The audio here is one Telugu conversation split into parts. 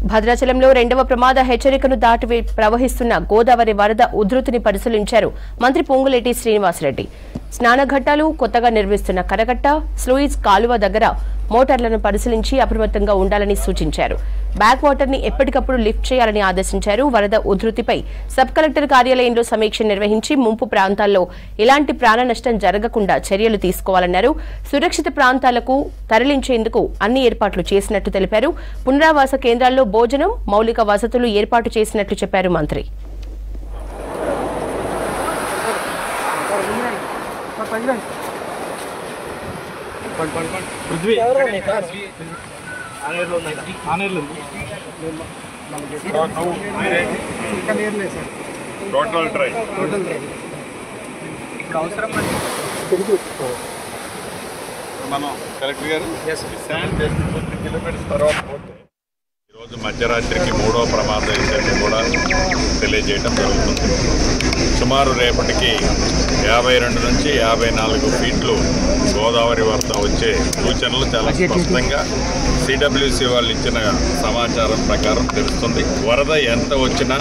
భద్రాచలంలో రెండవ ప్రమాద హెచ్చరికను దాటి ప్రవహిస్తున్న గోదావరి వరద ఉధృతిని పరిశీలించారు మంత్రి పొంగులేటి శ్రీనివాసరెడ్డి. స్నానఘట్టాలు, కొత్తగా నిర్మిస్తున్న కరకట్ట, స్లూయిస్ కాలువ దగ్గర మోటార్లను పరిశీలించి అప్రమత్తంగా ఉండాలని సూచించారు. బ్యాక్ వాటర్ ని ఎప్పటికప్పుడు లిఫ్ట్ చేయాలని ఆదేశించారు. వరద ఉధృతిపై సబ్ కలెక్టర్ కార్యాలయంలో సమీక్ష నిర్వహించి ముంపు ప్రాంతాల్లో ఎలాంటి ప్రాణ నష్టం జరగకుండా చర్యలు తీసుకోవాలన్నారు. సురక్షిత ప్రాంతాలకు తరలించేందుకు అన్ని ఏర్పాట్లు చేసినట్టు తెలిపారు. పునరావాస కేంద్రాల్లో భోజనం, మౌలిక వసతులు ఏర్పాటు చేసినట్లు చెప్పారు మంత్రి. మనం కలెక్టర్ గారు కిలోమీటర్స్ తర్వాత ఈరోజు మధ్యరాత్రికి 3వ ప్రమాద హెచ్చరిక కూడా తెలియజేయడం జరుగుతుంది. సుమారు రేపటికి 52 నుంచి 54 ఫీట్లు గోదావరి వరద వచ్చే సూచనలు చాలా స్పష్టంగా సిడబ్ల్యూసి వాళ్ళు ఇచ్చిన సమాచారం ప్రకారం తెలుస్తుంది. వరద ఎంత వచ్చినా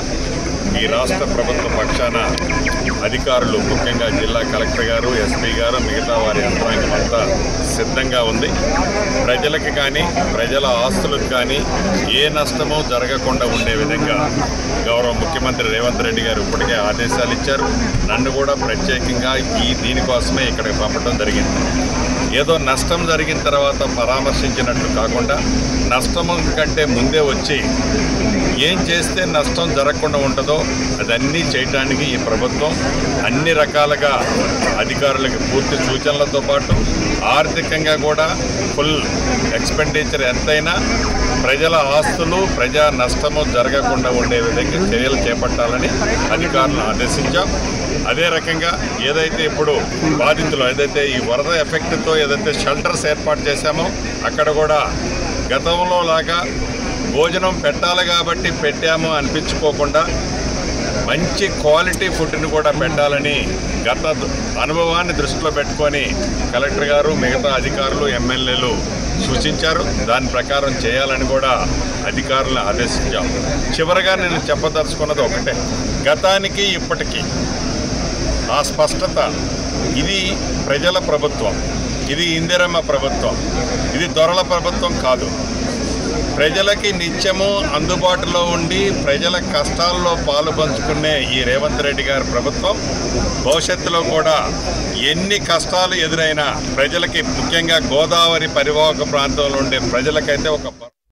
ఈ రాష్ట్ర ప్రభుత్వ పక్షాన అధికారులు, ముఖ్యంగా జిల్లా కలెక్టర్ గారు, ఎస్పీ గారు, మిగతా వారి యంత్రాంగం అంతా సిద్ధంగా ఉంది. ప్రజలకు కానీ, ప్రజల ఆస్తులకు కానీ ఏ నష్టమూ జరగకుండా ఉండే విధంగా గౌరవ ముఖ్యమంత్రి రేవంత్ రెడ్డి గారు ఇప్పటికే ఆదేశాలు ఇచ్చారు. నన్ను కూడా ప్రత్యేకంగా దీనికోసమే ఇక్కడికి పంపడం జరిగింది. ఏదో నష్టం జరిగిన తర్వాత పరామర్శించినట్లు కాకుండా నష్టం కంటే ముందే వచ్చి ఏం చేస్తే నష్టం జరగకుండా ఉంటుందో అదన్నీ చేయడానికి ఈ ప్రభుత్వం అన్ని రకాలుగా అధికారులకు పూర్తి సూచనలతో పాటు ఆర్థికంగా కూడా ఫుల్ ఎక్స్పెండిచర్ ఎంతైనా ప్రజల ఆస్తులు, ప్రజా నష్టము జరగకుండా ఉండే విధంగా చర్యలు చేపట్టాలని అధికారులను ఆదేశించాం. అదే రకంగా ఏదైతే ఇప్పుడు బాధితులు ఏదైతే ఈ వరద ఎఫెక్ట్తో ఏదైతే షెల్టర్స్ ఏర్పాటు చేశామో అక్కడ కూడా గతంలో లాగా భోజనం పెట్టాలి కాబట్టి పెట్టాము అనిపించుకోకుండా మంచి క్వాలిటీ ఫుడ్ని కూడా పెట్టాలని గత అనుభవాన్ని దృష్టిలో పెట్టుకొని కలెక్టర్ గారు, మిగతా అధికారులు, ఎమ్మెల్యేలు సూచించారు. దాని ప్రకారం చేయాలని కూడా అధికారులను ఆదేశించాం. చివరగా నేను చెప్పదలుచుకున్నది ఒకటే, గతానికి ఇప్పటికీ ఆ స్పష్టత, ఇది ప్రజల ప్రభుత్వం, ఇది ఇందిరమ్మ ప్రభుత్వం, ఇది దొరల ప్రభుత్వం కాదు. ప్రజలకి నిత్యము అందుబాటులో ఉండి ప్రజల కష్టాల్లో పాలు పంచుకునే ఈ రేవంత్ రెడ్డి గారి ప్రభుత్వం భవిష్యత్తులో కూడా ఎన్ని కష్టాలు ఎదురైనా ప్రజలకి, ముఖ్యంగా గోదావరి పరివాహక ప్రాంతంలో ఉండే ప్రజలకైతే ఒక